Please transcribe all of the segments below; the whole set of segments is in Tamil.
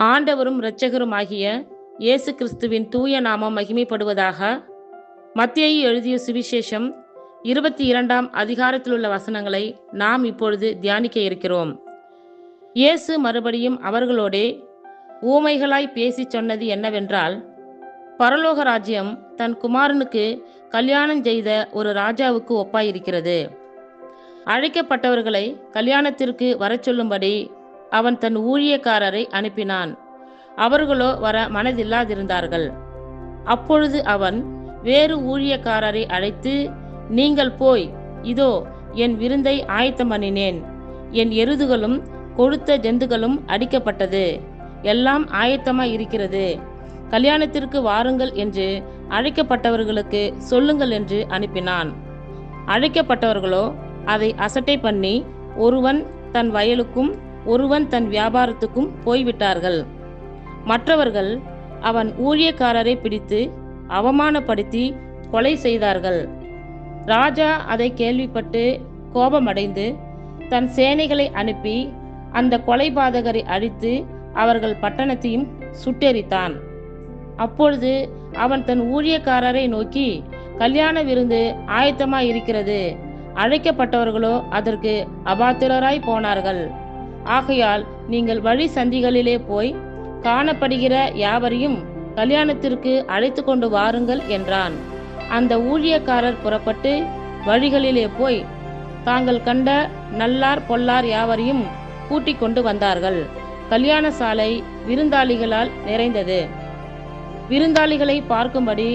ஆண்டவரும் இரட்சகருமாகிய இயேசு கிறிஸ்துவின் தூய நாமம் மகிமைப்படுவதாக. மத்தேயு எழுதிய சுவிசேஷம் 22ஆம் அதிகாரத்திலுள்ள வசனங்களை நாம் இப்பொழுது தியானிக்க இருக்கிறோம். இயேசு மறுபடியும் அவர்களோடே ஊமைகளாய் பேசிச் சொன்னது என்னவென்றால், பரலோக ராஜ்யம் தன் குமாரனுக்கு கல்யாணம் செய்த ஒரு ராஜாவுக்கு ஒப்பாயிருக்கிறது. அழைக்கப்பட்டவர்களை கல்யாணத்திற்கு வரச் சொல்லும்படி அவன் தன் ஊழியக்காரரை அனுப்பினான். அவர்களோ வர மனதில்லாதிருந்தார்கள். அப்பொழுது அவன் வேறு ஊழியக்காரரை அழைத்து, நீங்கள் போய், இதோ என் விருந்தை ஆயத்தம் பண்ணினேன், என் எருதுகளும் கொழுத்த ஜந்துகளும் அடிக்கப்பட்டது, எல்லாம் ஆயத்தமாய் இருக்கிறது, கல்யாணத்திற்கு வாருங்கள் என்று அழைக்கப்பட்டவர்களுக்கு சொல்லுங்கள் என்று அனுப்பினான். அழைக்கப்பட்டவர்களோ அதை அசட்டை பண்ணி ஒருவன் தன் வயலுக்கும் ஒருவன் தன் வியாபாரத்துக்கும் போய்விட்டார்கள். மற்றவர்கள் அவன் ஊழியக்காரரை பிடித்து அவமானப்படுத்தி கொலை செய்தார்கள். ராஜா அதை கேள்விப்பட்டு கோபமடைந்து தன் சேனைகளை அனுப்பி அந்த கொலைபாதகரை அழித்து அவர்கள் பட்டணத்தையும் சுட்டெரித்தான். அப்பொழுது அவன் தன் ஊழியக்காரரை நோக்கி, கல்யாண விருந்து ஆயத்தமாயிருக்கிறது, அழைக்கப்பட்டவர்களோ அதற்கு அபாத்திரராய் போனார்கள். ஆகையால் நீங்கள் வழி சந்திகளிலே போய் காணப்படுகிற யாவரையும் கல்யாணத்திற்கு அழைத்து கொண்டு வாருங்கள் என்றான். அந்த ஊழியக்காரர் புறப்பட்டு வழிகளிலே போய் தாங்கள் கண்ட நல்லார் பொல்லார் யாவரையும் கூட்டிக் கொண்டு வந்தார்கள். கல்யாண சாலை விருந்தாளிகளால் நிறைந்தது. விருந்தாளிகளை பார்க்கும்படி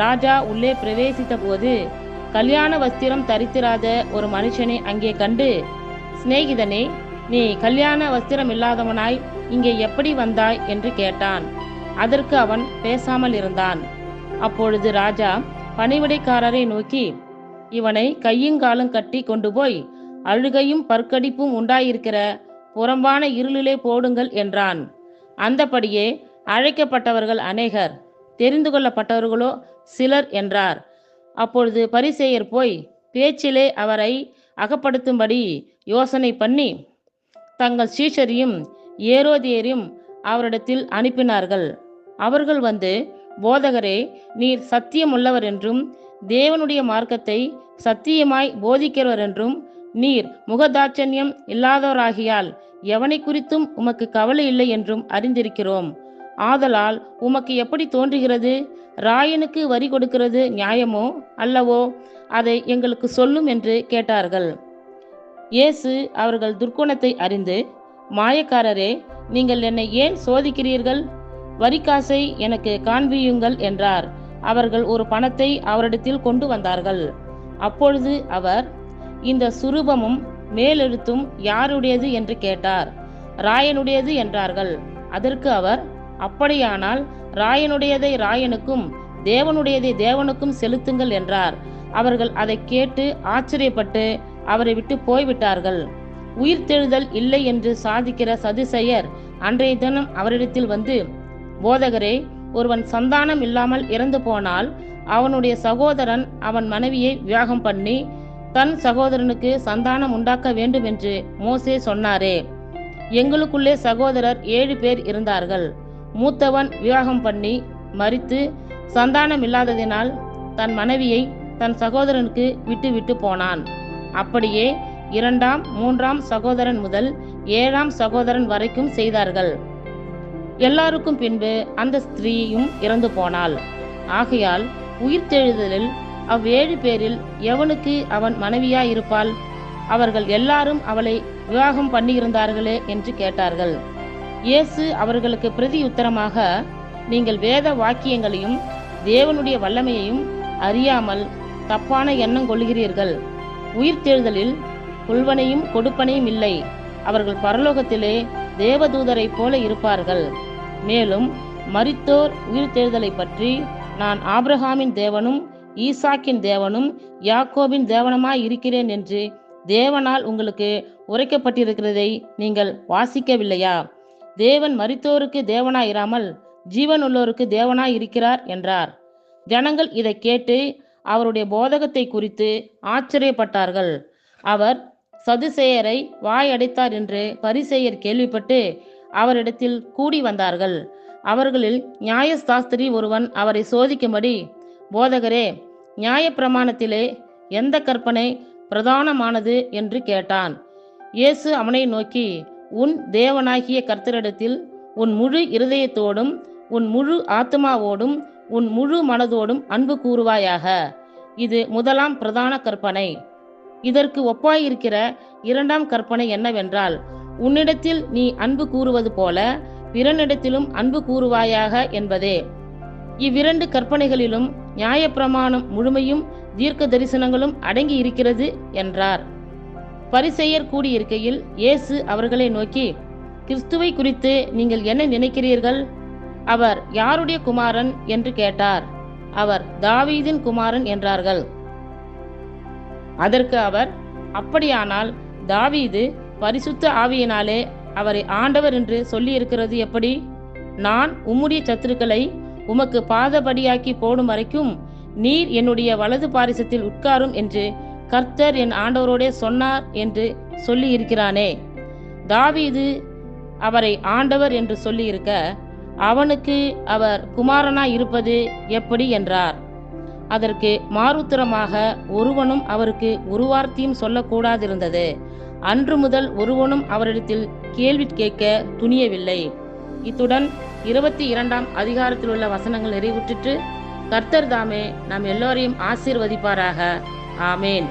ராஜா உள்ளே பிரவேசித்த போது கல்யாண வஸ்திரம் தரித்திராத ஒரு மனுஷனை அங்கே கண்டு, சிநேகிதனே, நீ கல்யாண வஸ்திரம் இல்லாதவனாய் இங்கே எப்படி வந்தாய் என்று கேட்டான். அதற்கு அவன் பேசாமல் இருந்தான். அப்பொழுது ராஜா பணிவிடைக்காரரை நோக்கி, இவனை கையுங்காலும் கட்டி கொண்டு போய் அழுகையும் பற்கடிப்பும் உண்டாயிருக்கிற புறம்பான இருளிலே போடுங்கள் என்றான். அந்தபடியே அழைக்கப்பட்டவர்கள் அநேகர், தெரிந்து கொள்ளப்பட்டவர்களோ சிலர் என்றார். அப்பொழுது பரிசேயர் போய் பேச்சிலே அவரை அகப்படுத்தும்படி யோசனை பண்ணி தங்கள் சீஷரையும் ஏரோதியரையும் அவரிடத்தில் அனுப்பினார்கள். அவர்கள் வந்து, போதகரே, நீர் சத்தியமுள்ளவர் என்றும் தேவனுடைய மார்க்கத்தை சத்தியமாய் போதிக்கிறவர் என்றும் நீர் முகதாட்சண்யம் இல்லாதவராகியால் எவனை குறித்தும் உமக்கு கவலை இல்லை என்றும் அறிந்திருக்கிறோம். ஆதலால் உமக்கு எப்படி தோன்றுகிறது? ராயனுக்கு வரி கொடுக்கிறது நியாயமோ அல்லவோ? அதை எங்களுக்கு சொல்லும் என்று கேட்டார்கள். இயேசு அவர்கள் துர்க்குணத்தை அறிந்து, மாயக்காரரே, நீங்கள் என்னை ஏன் சோதிக்கிறீர்கள்? வரிக்காசை எனக்கு காண்பியுங்கள் என்றார். அவர்கள் ஒரு பணத்தை அவரிடத்தில் கொண்டு வந்தார்கள். அப்பொழுது அவர், இந்த சுரூபமும் மேலெழுத்தும் யாருடையது என்று கேட்டார். ராயனுடையது என்றார்கள். அதற்கு அவர், அப்படியானால் ராயனுடையதை ராயனுக்கும் தேவனுடையதை தேவனுக்கும் செலுத்துங்கள் என்றார். அவர்கள் அதை கேட்டு ஆச்சரியப்பட்டு அவரை விட்டு போய்விட்டார்கள். உயிர்த்தெழுதல் இல்லை என்று சாதிக்கிற சதுசேயர் அன்றைய தினம் அவரிடத்தில் வந்து, போதகரே, ஒருவன் சந்தானம் இல்லாமல் இறந்து போனால் அவனுடைய சகோதரன் அவன் மனைவியை விவாகம் பண்ணி தன் சகோதரனுக்கு சந்தானம் உண்டாக்க வேண்டும் என்று மோசே சொன்னாரே. எங்களுக்குள்ளே சகோதரர் 7 பேர் இருந்தார்கள். மூத்தவன் விவாகம் பண்ணி மரித்து சந்தானம் இல்லாததினால் தன் மனைவியை தன் சகோதரனுக்கு விட்டு போனான். அப்படியே 2ஆம் 3ஆம் சகோதரன் முதல் 7ஆம் சகோதரன் வரைக்கும் செய்தார்கள். எல்லாருக்கும் பின்பு அந்த ஸ்திரீயும் இறந்து போனாள். ஆகையால் உயிர்த்தெழுதலில் 7 பேரில் எவனுக்கு அவன் மனைவியாயிருப்பாள்? அவர்கள் எல்லாரும் அவளை விவாகம் பண்ணியிருந்தார்களே என்று கேட்டார்கள். இயேசு அவர்களுக்கு பிரதியுத்தரமாக, நீங்கள் வேத வாக்கியங்களையும் தேவனுடைய வல்லமையையும் அறியாமல் தப்பான எண்ணம் கொள்கிறீர்கள். உயிர்த்தெழுதலில் கொள்வனையும் கொடுப்பனையும் இல்லை. அவர்கள் பரலோகத்திலே தேவதூதரை போல இருப்பார்கள். மேலும் மரித்தோர் உயிர்த்தெழுதலை பற்றி, நான் ஆபிரகாமின் தேவனும் ஈசாக்கின் தேவனும் யாக்கோபின் தேவனுமாய் இருக்கிறேன் என்று தேவனால் உங்களுக்கு உரைக்கப்பட்டிருக்கிறதை நீங்கள் வாசிக்கவில்லையா? தேவன் மரித்தோருக்கு தேவனாயிராமல் ஜீவனுள்ளோருக்கு தேவனாய் இருக்கிறார் என்றார். ஜனங்கள் இதை கேட்டு அவருடைய போதகத்தை குறித்து ஆச்சரியப்பட்டார்கள். அவர் சதுசேயரை வாயடைத்தார் என்று பரிசேயர் கேள்விப்பட்டு அவரிடத்தில் கூடி வந்தார்கள். அவர்களில் நியாயசாஸ்திரி ஒருவன் அவரை சோதிக்கும்படி, போதகரே, நியாயப்பிரமாணத்திலே எந்த கற்பனை பிரதானமானது என்று கேட்டான். இயேசு அவனை நோக்கி, உன் தேவனாகிய கர்த்தரிடத்தில் உன் முழு இருதயத்தோடும் உன் முழு ஆத்துமாவோடும் உன் முழு மனதோடும் அன்பு கூறுவாயாக. இது முதலாம் பிரதான கற்பனை. இதற்கு ஒப்பாயிருக்கிற இரண்டாம் கற்பனை என்னவென்றால், உன்னிடத்தில் நீ அன்பு கூறுவது போல பிறனிடத்திலும் அன்பு கூறுவாயாக என்பதே. இவ்விரண்டு கற்பனைகளிலும் நியாயப்பிரமாணம் முழுமையும் தீர்க்க தரிசனங்களும் அடங்கி இருக்கிறது என்றார். பரிசேயர் கூடியிருக்கையில் இயேசு அவர்களை நோக்கி, கிறிஸ்துவை குறித்து நீங்கள் என்ன நினைக்கிறீர்கள்? அவர் யாருடைய குமாரன் என்று கேட்டார். அவர் தாவீதின் குமாரன் என்றார்கள். அதற்கு அவர், அப்படியானால் தாவீது பரிசுத்த ஆவியினாலே அவரை ஆண்டவர் என்று சொல்லியிருக்கிறது எப்படி? நான் உம்முடைய சத்துருக்களை உமக்கு பாதபடியாக்கி போடும் வரைக்கும் நீர் என்னுடைய வலது பாரிசத்தில் உட்காரும் என்று கர்த்தர் என் ஆண்டவரோடே சொன்னார் என்று சொல்லி இருக்கிறானே. தாவீது அவரை ஆண்டவர் என்று சொல்லியிருக்க, அவனுக்கு அவர் குமாரனாய் இருப்பது எப்படி என்றார். அதற்கு மாறுத்தரமாக ஒருவனும் அவருக்கு ஒரு வார்த்தையும் சொல்லக்கூடாதிருந்தது. அன்று முதல் ஒருவனும் அவரிடத்தில் கேள்வி கேட்க துணியவில்லை. இத்துடன் 22ஆம் அதிகாரத்தில் உள்ள வசனங்கள் நிறைவுற்று. கர்த்தர் தாமே நாம் எல்லோரையும் ஆசீர்வதிப்பாராக. ஆமேன்.